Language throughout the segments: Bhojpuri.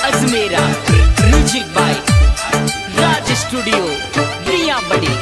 Ajmera music by Raj studio रिया बड़ी।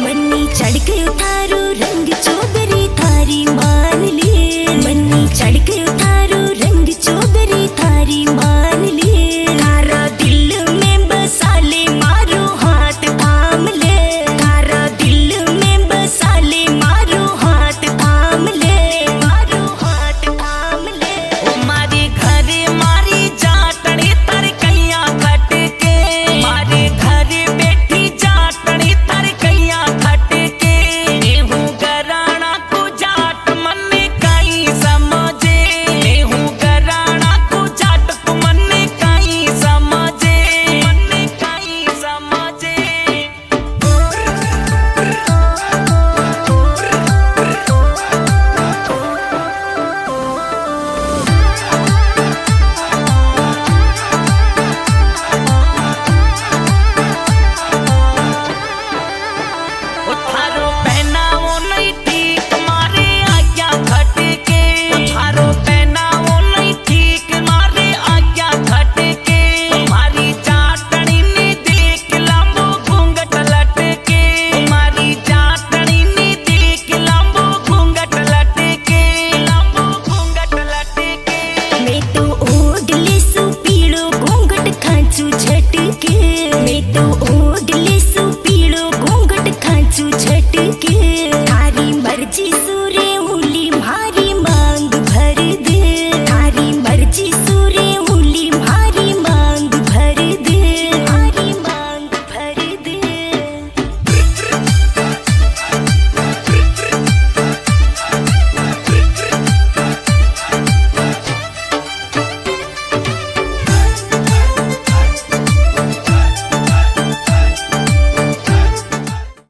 मन्नी चढ़ के उतारो रंग चौधरी थारी मान लिए, मन्नी चढ़ के उतारो रंग चौधरी थारी मान लिए। तारा दिल में बसा ले मारो हाथ थाम ले, तारा दिल में बसा ले मारो हाथ थाम ले, मारो हाथ थाम ले। ओ मारे घरे मारी जाटड़ी तर कैया खट के, मारे घरे बैठी जाटड़ी तर कैया खट के। नेहू गराना को जाट मन कई समझे, नेहू गराना को जाट को मन कई समझे, मन कई समझे। थारो पहनावो नहीं ठीक मारे आज्ञा खट के, थारो पहनावो नहीं ठीक मारे आज्ञा खट के। तुम्हारी जाटनी ने देख लंबो घूंघट लटके, तुम्हारी जाटनी ने देख लंबो घूंघट लटके, लंबो घूंघट लटके। मैं तो ओढ़ ले सु पीड़ो घूंघट खांचू झटके, मैं तो